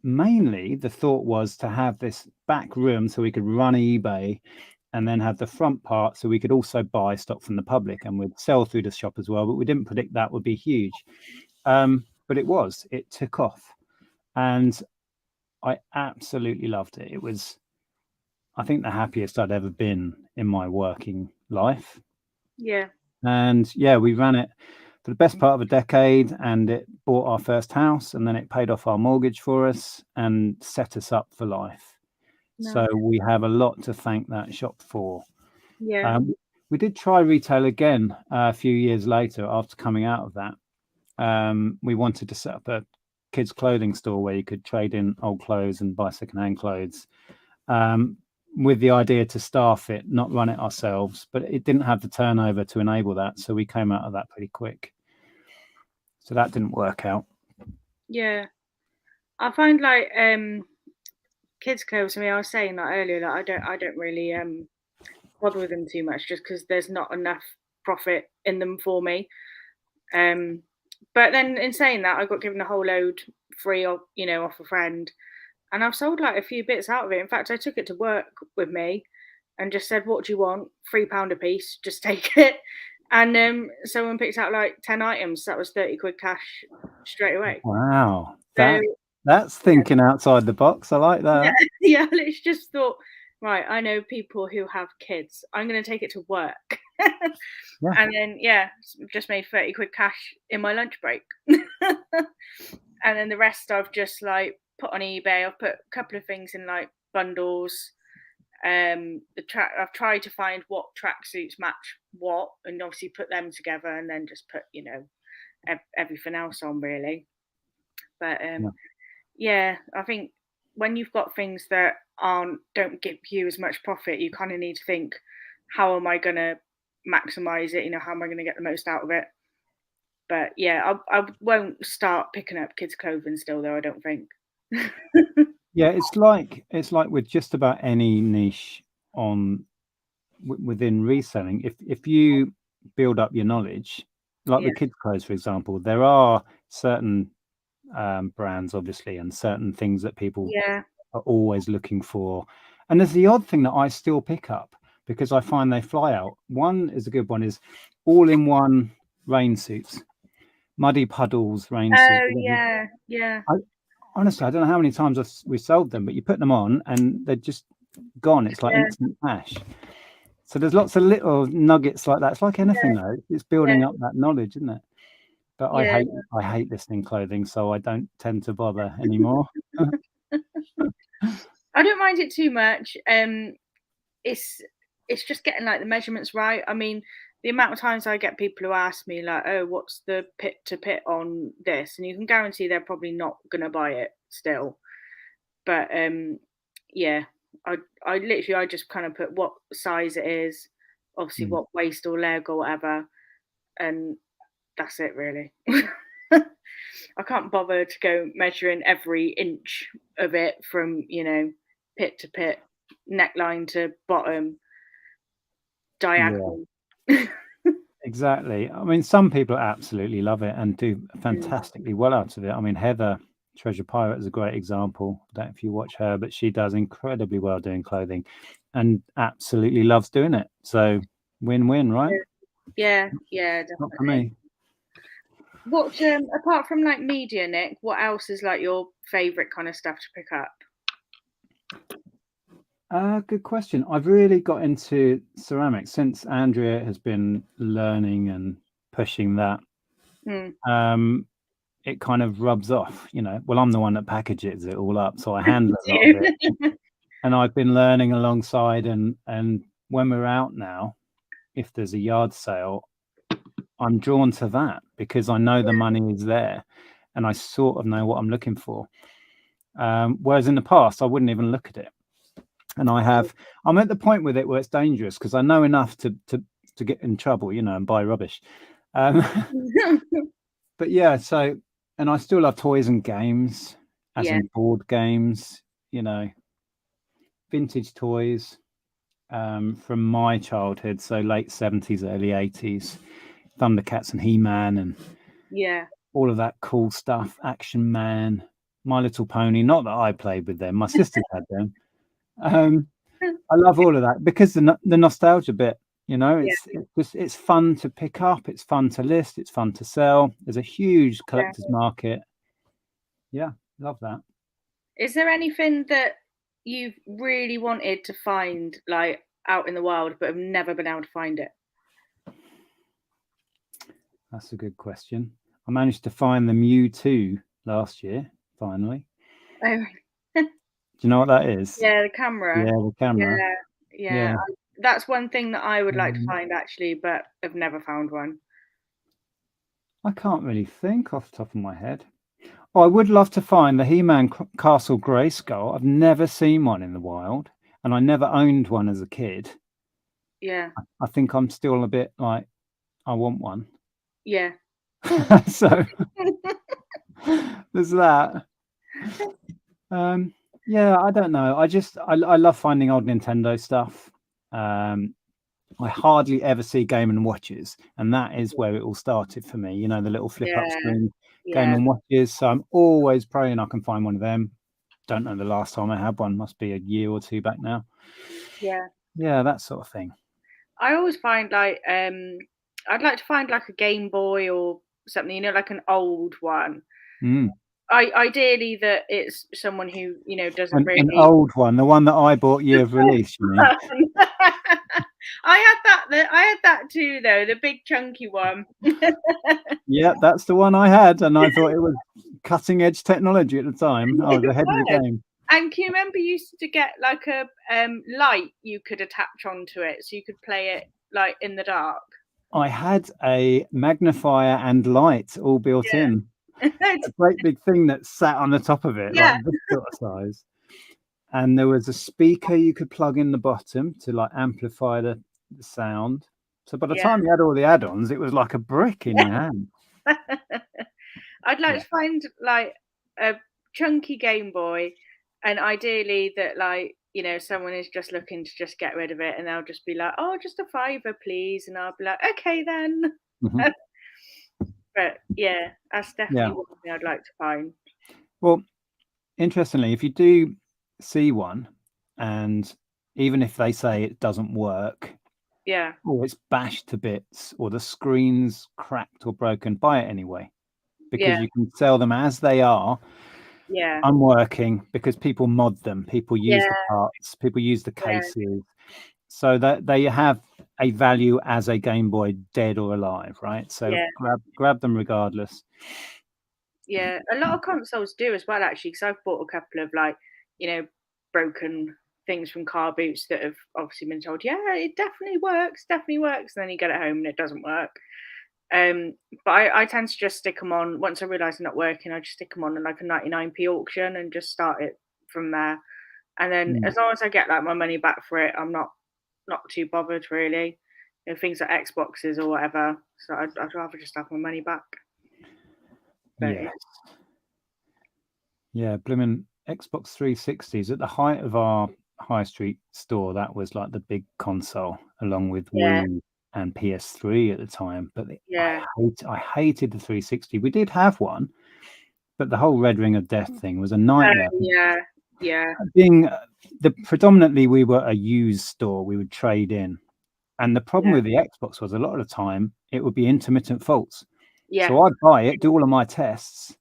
Speaker 2: Mainly, the thought was to have this back room so we could run eBay, and then have the front part so we could also buy stock from the public, and we'd sell through the shop as well. But we didn't predict that would be huge. But it took off, and I absolutely loved it. It was, I think, the happiest I'd ever been in my working life.
Speaker 1: yeah.
Speaker 2: And yeah, we ran it for the best part of a decade, and it bought our first house, and then it paid off our mortgage for us and set us up for life. So
Speaker 1: Nice.
Speaker 2: we have a lot to thank that shop for.
Speaker 1: Yeah,
Speaker 2: Um, we did try retail again a few years later after coming out of that. We wanted to set up a kids' clothing store where you could trade in old clothes and buy secondhand clothes, with the idea to staff it, not run it ourselves. But it didn't have the turnover to enable that, so we came out of that pretty quick. So that didn't work out.
Speaker 1: yeah. I find like kids clothes. I mean, I was saying that earlier that I don't really bother with them too much just because there's not enough profit in them for me. Um, but then in saying that, I got given a whole load free off a friend, and I've sold like a few bits out of it. In fact, I took it to work with me and just said, "What do you want? £3 a piece. Just take it." And someone picked out like 10 items. That was 30 quid cash straight away.
Speaker 2: Wow,
Speaker 1: So
Speaker 2: that's thinking outside the box. I like
Speaker 1: yeah,
Speaker 2: that.
Speaker 1: yeah. It's just thought. right, I know people who have kids. I'm going to take it to work.
Speaker 2: Yeah.
Speaker 1: And then, just made 30 quid cash in my lunch break. And then the rest I've just like put on eBay. I've put a couple of things in like bundles. I've tried to find what tracksuits match what, and obviously put them together, and then just put everything else on really. But
Speaker 2: Yeah.
Speaker 1: yeah, I think when you've got things that don't give you as much profit, you kind of need to think, how am I going to maximize it? How am I going to get the most out of it? But yeah, I won't start picking up kids' clothing still, though. I don't think.
Speaker 2: Yeah, it's like with just about any niche on within reselling. If you build up your knowledge, like
Speaker 1: Yeah,
Speaker 2: with kids' clothes, for example, there are certain brands, obviously, and certain things that people
Speaker 1: yeah,
Speaker 2: are always looking for. And there's the odd thing that I still pick up because I find they fly out. One is a good one, is all-in-one rain suits, muddy puddles rain suits.
Speaker 1: oh yeah, yeah,
Speaker 2: Honestly, I don't know how many times we sold them, but you put them on and they're just gone. It's like
Speaker 1: yeah,
Speaker 2: instant cash. So there's lots of little nuggets like that. It's like anything though. It's
Speaker 1: yeah,
Speaker 2: building up that knowledge, isn't it? But
Speaker 1: yeah.
Speaker 2: I hate listing clothing, so I don't tend to bother anymore.
Speaker 1: I don't mind it too much. It's it's just getting like the measurements right. I mean, the amount of times I get people who ask me like, "Oh, what's the pit to pit on this?" and you can guarantee they're probably not gonna buy it still. But yeah, I just kind of put what size it is, obviously
Speaker 2: Mm.
Speaker 1: what waist or leg or whatever, and that's it really. I can't bother to go measuring every inch of it from pit to pit, neckline to bottom,
Speaker 2: Yeah,
Speaker 1: diagonal.
Speaker 2: exactly. I mean, some people absolutely love it and do
Speaker 1: Mm,
Speaker 2: fantastically well out of it. I mean, Heather Treasure Pirate is a great example. I don't know if you watch her, but she does incredibly well doing clothing and absolutely loves doing it. So win-win, right?
Speaker 1: yeah, yeah,
Speaker 2: Not for
Speaker 1: definitely.
Speaker 2: me.
Speaker 1: What apart from like media, Nick, what else is like your favorite kind of stuff to pick up?
Speaker 2: Good question. I've really got into ceramics since Andrea has been learning and pushing that.
Speaker 1: Hmm.
Speaker 2: It kind of rubs off, Well, I'm the one that packages it all up, so I
Speaker 1: Me
Speaker 2: handle a lot of it.
Speaker 1: too.
Speaker 2: And I've been learning alongside, and when we're out now, if there's a yard sale, I'm drawn to that because I know the money is there, and I sort of know what I'm looking for. Whereas in the past, I wouldn't even look at it. And I'm at the point with it where it's dangerous because I know enough to get in trouble, and buy rubbish. Um, but yeah, and I still love toys and games, as
Speaker 1: Yeah,
Speaker 2: in board games, vintage toys from my childhood, so late 70s, early 80s, Thundercats and He-Man and
Speaker 1: yeah,
Speaker 2: all of that cool stuff, Action Man, My Little Pony. Not that I played with them, my sisters had them. Um, I love all of that because the nostalgia bit,
Speaker 1: yeah,
Speaker 2: it's fun to pick up, it's fun to list, it's fun to sell. There's a huge
Speaker 1: yeah.
Speaker 2: collector's market. Yeah, love that.
Speaker 1: Is there anything that you've really wanted to find like out in the wild but have never been able to find it?
Speaker 2: That's a good question. I managed to find the Mewtwo last year, finally.
Speaker 1: Oh,
Speaker 2: Do you know what that is?
Speaker 1: yeah, the camera.
Speaker 2: Yeah, the camera.
Speaker 1: Yeah, yeah.
Speaker 2: Yeah.
Speaker 1: That's one thing that I would like to
Speaker 2: Um,
Speaker 1: find actually, but I've never found one.
Speaker 2: I can't really think off the top of my head. Oh, I would love to find the He-Man Castle Grayskull. I've never seen one in the wild, and I never owned one as a kid.
Speaker 1: Yeah,
Speaker 2: I think I'm still a bit like, I want one.
Speaker 1: yeah,
Speaker 2: So there's that. Yeah, I don't know. I love finding old Nintendo stuff. I hardly ever see Game and Watches, and that is where it all started for me. The little flip up
Speaker 1: yeah,
Speaker 2: screen Game
Speaker 1: yeah,
Speaker 2: and Watches. So I'm always praying I can find one of them. Don't know the last time I had one. Must be a year or two back now.
Speaker 1: yeah.
Speaker 2: Yeah, that sort of thing.
Speaker 1: I always find like I'd like to find like a Game Boy or something, like an old one.
Speaker 2: Mm.
Speaker 1: ideally that it's someone who, you know, doesn't
Speaker 2: An
Speaker 1: really.
Speaker 2: old one, the one that I bought year of release, you mean?
Speaker 1: I had that too, though, the big chunky one.
Speaker 2: Yeah, that's the one I had, and I thought it was cutting edge technology at the time. I was
Speaker 1: It
Speaker 2: ahead of the
Speaker 1: was.
Speaker 2: game.
Speaker 1: And can you remember you used to get like a light you could attach onto it so you could play it like in the dark?
Speaker 2: I had a magnifier and light all built in.
Speaker 1: Yeah.
Speaker 2: A great big thing that sat on the top of it, like
Speaker 1: Yeah.
Speaker 2: this sort of size. And there was a speaker you could plug in the bottom to like amplify the sound. So by the
Speaker 1: Yeah.
Speaker 2: time you had all the add-ons, it was like a brick in your hand.
Speaker 1: I'd like
Speaker 2: Yeah.
Speaker 1: to find like a chunky Game Boy, and ideally that, like, you know, someone is just looking to just get rid of it, and they'll just be like, "Oh, just a fiver, please," and I'll be like, "Okay then."
Speaker 2: Mhm.
Speaker 1: But yeah, that's definitely
Speaker 2: Yeah.
Speaker 1: one thing I'd like to find.
Speaker 2: Well, interestingly, if you do see one, and even if they say it doesn't work,
Speaker 1: Yeah,
Speaker 2: or it's bashed to bits, or the screen's cracked or broken, buy it anyway,
Speaker 1: yeah,
Speaker 2: because you can sell them as they are,
Speaker 1: yeah,
Speaker 2: unworking, because people mod them, people use the
Speaker 1: yeah,
Speaker 2: parts, people use the
Speaker 1: yeah,
Speaker 2: cases, so that they have a value as a Game Boy, dead or alive, right? So
Speaker 1: yeah,
Speaker 2: grab them regardless.
Speaker 1: yeah. A lot of consoles do as well, actually, because I've bought a couple of, like, you know, broken things from car boots that have obviously been told, yeah, it definitely works, and then you get it home and it doesn't work. But I tend to just stick them on once I realise they're not working. I just stick them on like a 99p auction and just start it from there. And then
Speaker 2: Mm.
Speaker 1: as long as I get like my money back for it, I'm not too bothered really. You know, things like Xboxes or whatever. So I'd rather just have my money back. But
Speaker 2: Yes. Yeah, blooming Xbox 360s at the height of our high street store. That was like the big console, along with
Speaker 1: yeah,
Speaker 2: Wii and PS3 at the time. But
Speaker 1: yeah,
Speaker 2: I hated the 360. We did have one, but the whole Red Ring of Death thing was a
Speaker 1: oh,
Speaker 2: nightmare.
Speaker 1: yeah, yeah,
Speaker 2: Being the predominantly we were a used store, we would trade in, and the problem
Speaker 1: yeah,
Speaker 2: with the Xbox was a lot of the time it would be intermittent faults.
Speaker 1: yeah,
Speaker 2: So I'd buy it, do all of my tests,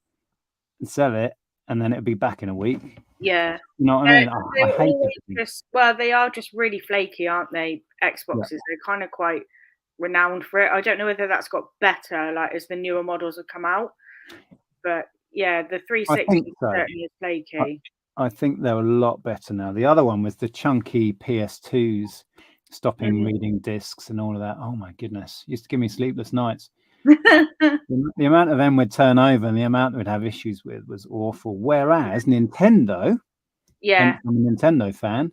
Speaker 2: and sell it, and then it'd be back in a week.
Speaker 1: yeah.
Speaker 2: You know what I mean?
Speaker 1: They
Speaker 2: I
Speaker 1: were
Speaker 2: hated
Speaker 1: always
Speaker 2: them.
Speaker 1: just, well, they are just really flaky, aren't they?
Speaker 2: Yeah,
Speaker 1: Xboxes. They're kind of quite renowned for it. I don't know whether that's got better, like as the newer models have come out, but yeah, the
Speaker 2: I think
Speaker 1: 360
Speaker 2: so.
Speaker 1: certainly is flaky.
Speaker 2: I think they're a lot better now. The other one was the chunky PS2s stopping
Speaker 1: Mm.
Speaker 2: reading discs and all of that. Oh my goodness. Used to give me sleepless nights. The amount of them would turn over and the amount we'd have issues with was awful. Whereas Nintendo, and
Speaker 1: Yeah,
Speaker 2: I'm a Nintendo fan,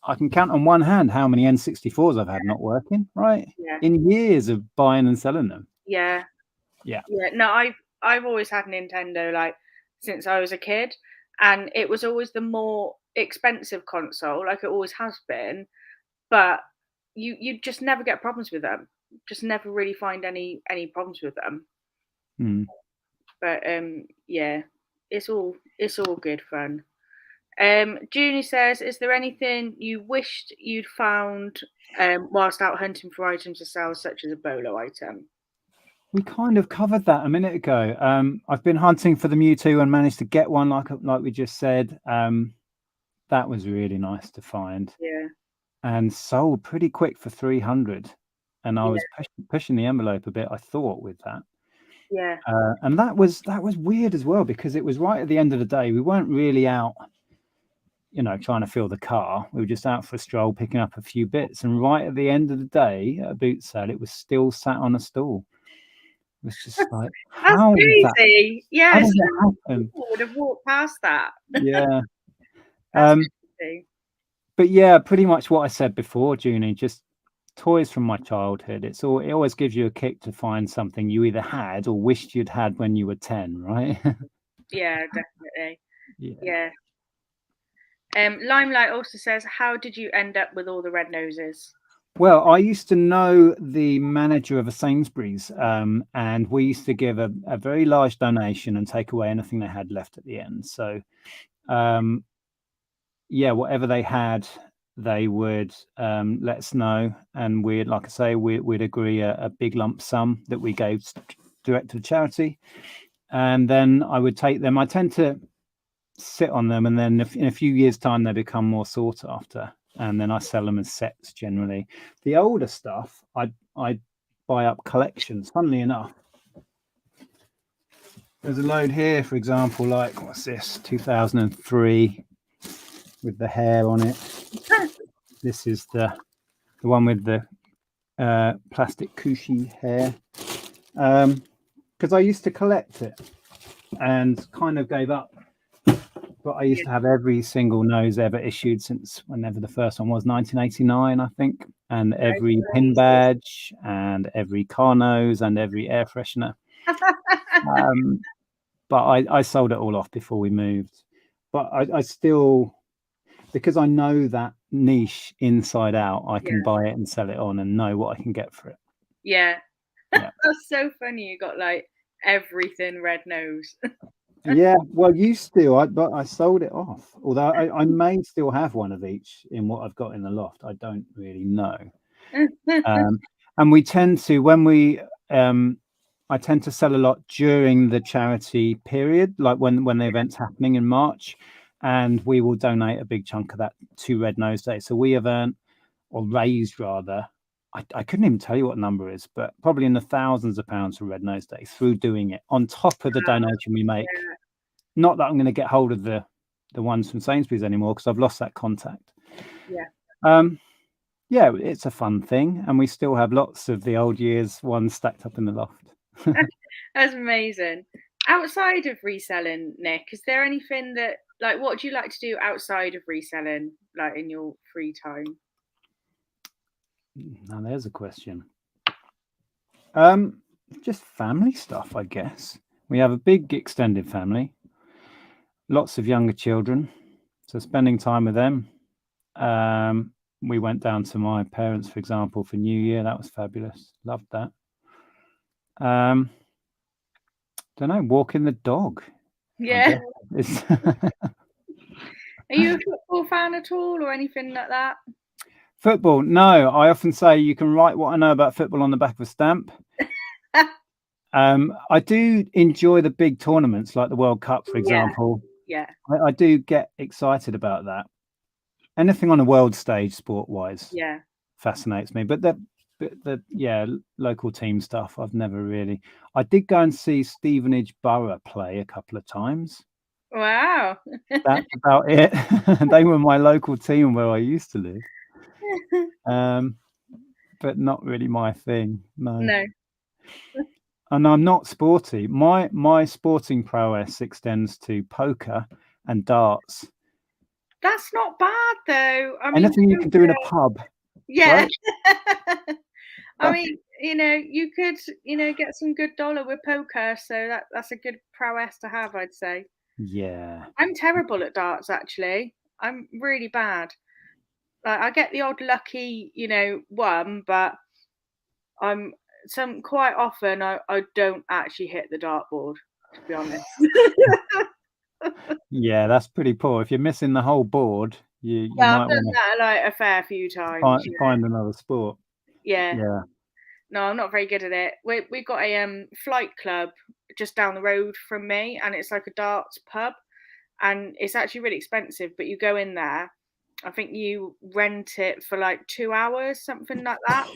Speaker 2: I can count on one hand how many N64s I've had not working, right?
Speaker 1: yeah,
Speaker 2: In years of buying and selling them.
Speaker 1: yeah,
Speaker 2: Yeah.
Speaker 1: yeah. No, I've always had Nintendo like since I was a kid, and it was always the more expensive console, like it always has been. But you just never get problems with them. Just never really find any problems with them.
Speaker 2: Mm.
Speaker 1: But yeah, it's all good fun. Junie says, is there anything you wished you'd found whilst out hunting for items to sell, such as a bolo item?
Speaker 2: We kind of covered that a minute ago. I've been hunting for the Mewtwo and managed to get one, like we just said. That was really nice to find
Speaker 1: Yeah,
Speaker 2: and sold pretty quick for 300. And I
Speaker 1: yeah,
Speaker 2: was pushing the envelope a bit, I thought, with that.
Speaker 1: yeah,
Speaker 2: And that was weird as well, because it was right at the end of the day. We weren't really out, trying to fill the car. We were just out for a stroll, picking up a few bits. And right at the end of the day, at a boot sale, it was still sat on a stall. It was just like,
Speaker 1: that's
Speaker 2: how does that
Speaker 1: crazy.
Speaker 2: how
Speaker 1: Yeah,
Speaker 2: does
Speaker 1: so
Speaker 2: it
Speaker 1: many
Speaker 2: happen?
Speaker 1: people would have walked past that.
Speaker 2: Yeah.
Speaker 1: That's
Speaker 2: Um,
Speaker 1: crazy.
Speaker 2: but yeah, pretty much what I said before, Junie, just toys from my childhood. It always gives you a kick to find something you either had or wished you'd had when you were 10, right?
Speaker 1: Yeah, definitely.
Speaker 2: Yeah.
Speaker 1: Yeah. Limelight also says, how did you end up with all the red noses?
Speaker 2: Well, I used to know the manager of a Sainsbury's, and we used to give a very large donation and take away anything they had left at the end. So, yeah, whatever they had, they would let us know, and like I say, we'd agree a big lump sum that we gave direct to the charity. and then I would take them. I tend to sit on them, and then in a few years' time, they become more sought after, and then I sell them as sets generally. The older stuff, I buy up collections. Funnily enough, there's a load here, for example, like what's this, 2003, with the hair on it. This is the one with the plastic cushy hair, because I used to collect it and kind of gave up. But I used to have every single nose ever issued since whenever the first one was, 1989, I think, and every pin badge and every car nose and every air freshener. But I sold it all off before we moved. But I still, because I know that niche inside out, I can buy it and sell it on and know what I can get for it.
Speaker 1: Yeah. That's so funny. You got like everything red nose.
Speaker 2: Yeah, well, used to, but I sold it off. Although I may still have one of each in what I've got in the loft. I don't really know. And we tend to, when we, I tend to sell a lot during the charity period, like when the event's happening in March, and we will donate a big chunk of that to Red Nose Day. So we have earned, or raised rather, I couldn't even tell you what number is, but probably in the thousands of pounds for Red Nose Day through doing it on top of the donation we make. Yeah. Not that I'm going to get hold of the ones from Sainsbury's anymore because I've lost that contact.
Speaker 1: Yeah.
Speaker 2: Yeah, it's a fun thing, and we still have lots of the old years ones stacked up in the loft.
Speaker 1: That's amazing. Outside of reselling, Nick, is there anything that, like, what do you like to do outside of reselling, like in your free time?
Speaker 2: Now there's a question. Just family stuff, I guess. We have a big extended family, lots of younger children, so spending time with them. We went down to my parents, for example, for New Year. That was fabulous. Loved that. Don't know, walking the dog.
Speaker 1: Yeah. Are you a football fan at all or anything like that?
Speaker 2: Football? No. I often say you can write what I know about football on the back of a stamp. I do enjoy the big tournaments like the World Cup, for example.
Speaker 1: Yeah.
Speaker 2: I do get excited about that. Anything on a world stage, sport-wise, fascinates me. But the local team stuff, I've never really. I did go and see Stevenage Borough play a couple of times.
Speaker 1: Wow.
Speaker 2: That's about it. They were my local team where I used to live. But not really my thing. No. And I'm not sporty. My sporting prowess extends to poker and darts.
Speaker 1: That's not bad though. I mean,
Speaker 2: anything you can do in a pub.
Speaker 1: Yeah.
Speaker 2: Right?
Speaker 1: I mean, you could, get some good dollar with poker, so that's a good prowess to have, I'd say.
Speaker 2: Yeah.
Speaker 1: I'm terrible at darts, actually. I'm really bad. Like, I get the odd lucky, one, but quite often I don't actually hit the dartboard, to be honest.
Speaker 2: Yeah, that's pretty poor. If you're missing the whole board, you might
Speaker 1: I've done that like a fair few times.
Speaker 2: Find another sport.
Speaker 1: Yeah. No, I'm not very good at it. We've got a flight club just down the road from me, and it's like a darts pub, and it's actually really expensive. But you go in there, I think you rent it for like 2 hours, something like that,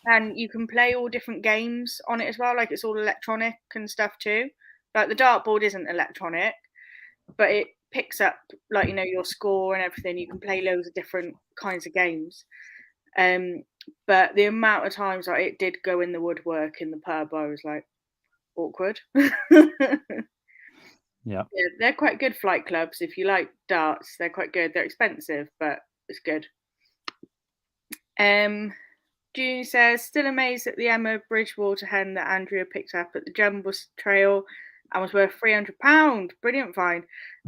Speaker 1: and you can play all different games on it as well. Like, it's all electronic and stuff too. Like, the dartboard isn't electronic, but it picks up like your score and everything. You can play loads of different kinds of games. But the amount of times like it did go in the woodwork in the pub, I was like, awkward.
Speaker 2: Yeah,
Speaker 1: they're quite good flight clubs. If you like darts, they're quite good. They're expensive, but it's good. June says, still amazed at the Emma Bridgewater hen that Andrea picked up at the Jumble Trail and was worth £300. Brilliant find.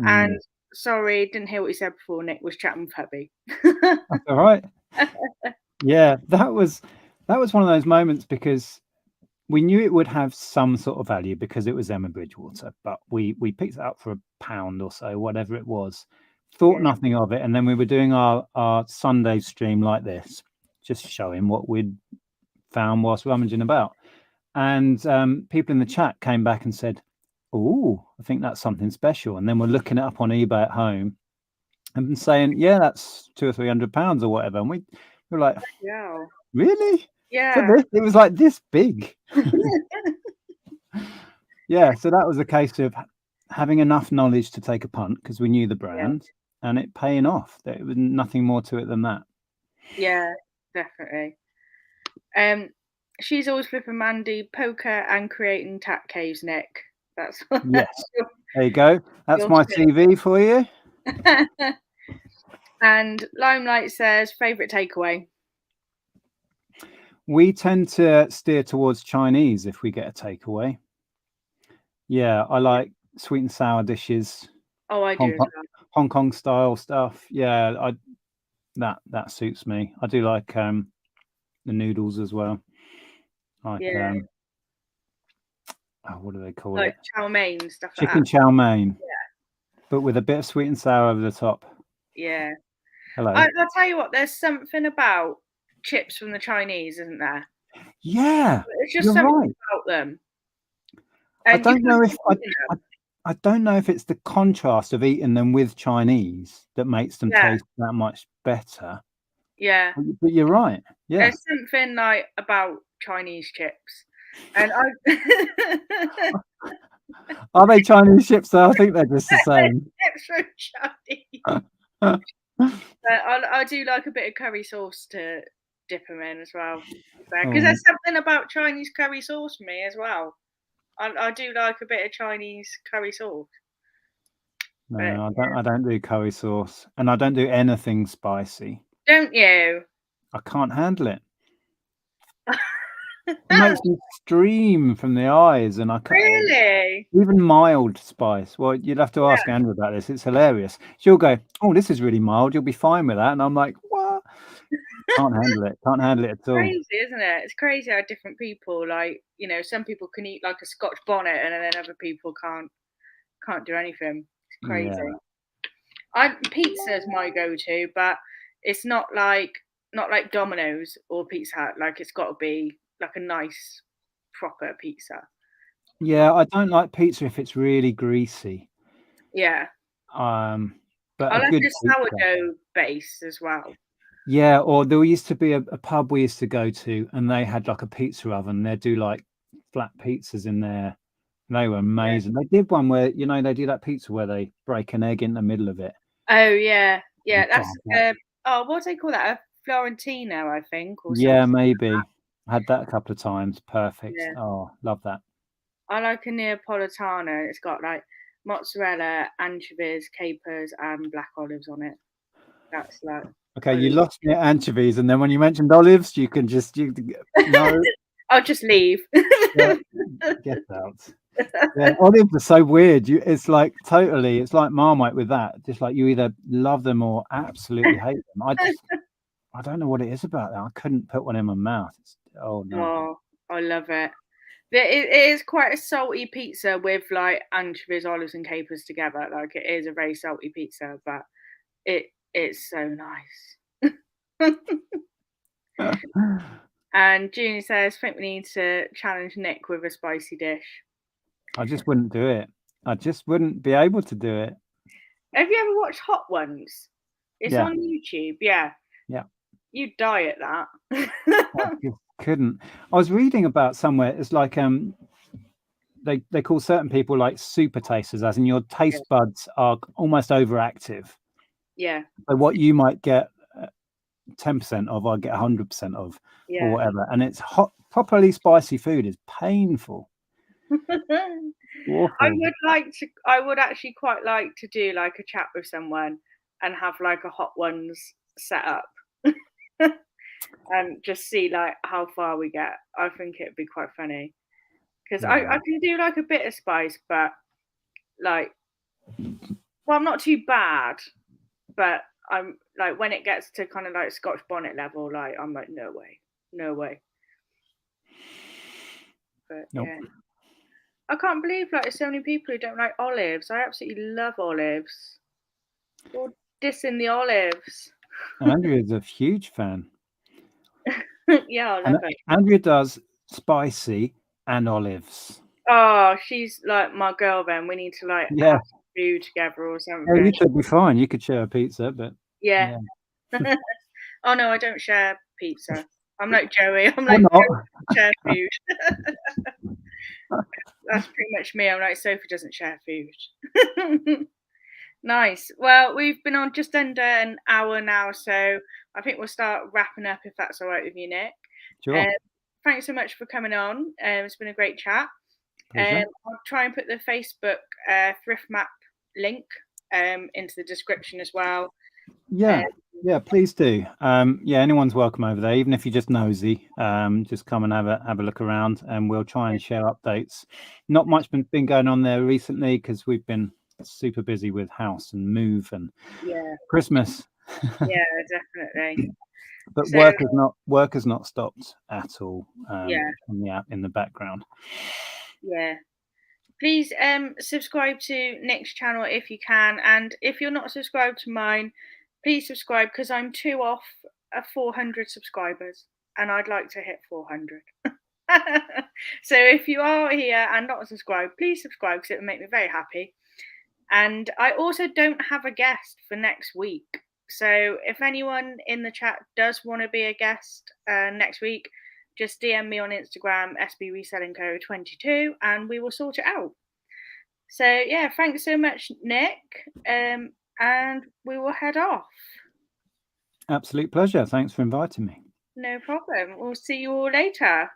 Speaker 1: And sorry, didn't hear what you said before. Nick was chatting with hubby.
Speaker 2: That's all right. Yeah, that was one of those moments because we knew it would have some sort of value because it was Emma Bridgewater, but we picked it up for £1 or so, whatever it was. Thought nothing of it, and then we were doing our Sunday stream like this, just showing what we'd found whilst rummaging about. And people in the chat came back and said, oh, I think that's something special. And then we're looking it up on eBay at home and saying, yeah, that's £200 or £300 or whatever. And we're like,
Speaker 1: Yeah.
Speaker 2: really? For
Speaker 1: Yeah.
Speaker 2: this? It was like this big. Yeah. So that was a case of having enough knowledge to take a punt because we knew the
Speaker 1: Yeah.
Speaker 2: brand and it paying off. There was nothing more to it than that.
Speaker 1: Yeah, definitely. She's always flipping Mandy, poker and creating tat caves, Nick. That's
Speaker 2: Yes. There you go. That's
Speaker 1: your
Speaker 2: my CV for you.
Speaker 1: tip. And Limelight says favourite takeaway.
Speaker 2: We tend to steer towards Chinese if we get a takeaway. Yeah, I like sweet and sour dishes,
Speaker 1: Oh, I do as well.
Speaker 2: Hong Kong style stuff. Yeah, that suits me. I do like the noodles as well. Like
Speaker 1: Yeah.
Speaker 2: what do they call
Speaker 1: Like
Speaker 2: it?
Speaker 1: chow mein, stuff like
Speaker 2: Chicken
Speaker 1: that.
Speaker 2: chow mein.
Speaker 1: Yeah.
Speaker 2: But with a bit of sweet and sour over the top.
Speaker 1: Yeah.
Speaker 2: Hello.
Speaker 1: I'll tell you what, there's something about chips from the Chinese, isn't there?
Speaker 2: Yeah,
Speaker 1: It's just
Speaker 2: you're
Speaker 1: something
Speaker 2: right.
Speaker 1: about them.
Speaker 2: I
Speaker 1: And you
Speaker 2: don't know
Speaker 1: can't
Speaker 2: if
Speaker 1: keep eating them.
Speaker 2: I don't know if it's the contrast of eating them with Chinese that makes them
Speaker 1: Yeah.
Speaker 2: taste that much better.
Speaker 1: Yeah.
Speaker 2: But you're right. Yeah.
Speaker 1: There's something like about Chinese chips. And I
Speaker 2: Are they Chinese chips though? I think they're just the same.
Speaker 1: chips from Chinese. But I do like a bit of curry sauce to dip them in as well. Because
Speaker 2: Oh,
Speaker 1: there's something about Chinese curry sauce for me as well. I do like a bit of Chinese curry sauce. But
Speaker 2: no, I don't do curry sauce, and I don't do anything spicy.
Speaker 1: don't you?
Speaker 2: I can't handle it. It makes me stream from the eyes, and I can't.
Speaker 1: Really?
Speaker 2: Even mild spice. Well, you'd have to ask
Speaker 1: Yeah.
Speaker 2: Andrew about this. It's hilarious. She'll go, "Oh, this is really mild. You'll be fine with that," and I'm like, "What? Can't handle it. Can't handle it at all."
Speaker 1: Crazy, isn't it? It's crazy how different people like, some people can eat like a Scotch bonnet and then other people can't do anything. It's crazy.
Speaker 2: Yeah.
Speaker 1: Pizza's my go-to, but it's not like Domino's or Pizza Hut. Like it's got to be like a nice proper pizza.
Speaker 2: Yeah, I don't like pizza if it's really greasy.
Speaker 1: Yeah.
Speaker 2: But
Speaker 1: I
Speaker 2: a
Speaker 1: like
Speaker 2: good
Speaker 1: a
Speaker 2: pizza.
Speaker 1: sourdough base as well.
Speaker 2: Yeah, or there used to be a pub we used to go to, and they had like a pizza oven. They'd do like flat pizzas in there. They were
Speaker 1: Yeah.
Speaker 2: amazing. They did one where they do that pizza where they break an egg in the middle of it.
Speaker 1: Oh yeah, yeah. That's
Speaker 2: God,
Speaker 1: what do they call that? A Florentino, I think, or
Speaker 2: yeah,
Speaker 1: something.
Speaker 2: maybe. I had that a couple of times. Perfect.
Speaker 1: Yeah.
Speaker 2: Oh, love that.
Speaker 1: I like a Neapolitano. It's got like mozzarella, anchovies, capers, and black olives on it. That's like
Speaker 2: Okay, you lost me at anchovies, and then when you mentioned olives, no.
Speaker 1: I'll just leave.
Speaker 2: Yeah, get out. Yeah, olives are so weird. It's like it's like Marmite with that. Just like you either love them or absolutely hate them. I don't know what it is about that. I couldn't put one in my mouth. Oh no.
Speaker 1: Oh, I love it. It is quite a salty pizza with like anchovies, olives, and capers together. Like it is a very salty pizza, but it's so nice. And Junie says, I think we need to challenge Nick with a spicy dish.
Speaker 2: I just wouldn't do it. I just wouldn't be able to do it.
Speaker 1: Have you ever watched Hot Ones? It's
Speaker 2: Yeah.
Speaker 1: on YouTube. Yeah.
Speaker 2: Yeah.
Speaker 1: You'd die at that.
Speaker 2: I just couldn't. I was reading about somewhere. It's like they call certain people like super tasters, as in your taste buds are almost overactive.
Speaker 1: Yeah.
Speaker 2: So what you might get 10% of, I get 100% of, or whatever. And it's hot, properly spicy food is painful. Awful.
Speaker 1: I would actually quite like to do like a chat with someone and have like a Hot Ones set up. And just see like how far we get. I think it'd be quite funny. Because I can do like a bit of spice, but like, well, I'm not too bad, but I'm like when it gets to kind of like Scotch bonnet level, like I'm like, no way. But
Speaker 2: Nope.
Speaker 1: yeah, I can't believe like there's so many people who don't like olives. I absolutely love olives. You're dissing the olives.
Speaker 2: Andrea is a huge fan.
Speaker 1: Yeah, I love it.
Speaker 2: Andrea does spicy and olives.
Speaker 1: Oh, she's like my girl then. We need to like
Speaker 2: Yeah.
Speaker 1: have food together or
Speaker 2: Yeah,
Speaker 1: something.
Speaker 2: you should be fine. You could share a pizza, but
Speaker 1: Yeah.
Speaker 2: yeah.
Speaker 1: Oh no, I don't share pizza. I'm like Joey. I'm
Speaker 2: Or
Speaker 1: like
Speaker 2: not.
Speaker 1: Joey, share food. That's pretty much me. I'm like Sophie doesn't share food. Nice. Well, we've been on just under an hour now, so I think we'll start wrapping up if that's all right with you, Nick.
Speaker 2: Sure.
Speaker 1: Um, thanks so much for coming on. It's been a great chat.
Speaker 2: Pleasure.
Speaker 1: I'll try and put the Facebook thrift map link into the description as well.
Speaker 2: Yeah. Yeah, please do. Yeah, anyone's welcome over there, even if you're just nosy. Just come and have a look around, and we'll try and share updates. Not much been going on there recently because we've been super busy with house and move and
Speaker 1: Yeah,
Speaker 2: Christmas.
Speaker 1: yeah, definitely.
Speaker 2: But
Speaker 1: So
Speaker 2: work has not stopped at all.
Speaker 1: yeah,
Speaker 2: In the background.
Speaker 1: yeah. Please subscribe to Nick's channel if you can, and if you're not subscribed to mine, please subscribe because I'm 2 off 400 subscribers, and I'd like to hit 400. So if you are here and not subscribed, please subscribe because it would make me very happy. And I also don't have a guest for next week. So if anyone in the chat does want to be a guest next week, just DM me on Instagram, SB Reselling Co 22, and we will sort it out. So yeah, thanks so much, Nick. And we will head off.
Speaker 2: Absolute pleasure. Thanks for inviting me.
Speaker 1: No problem. We'll see you all later.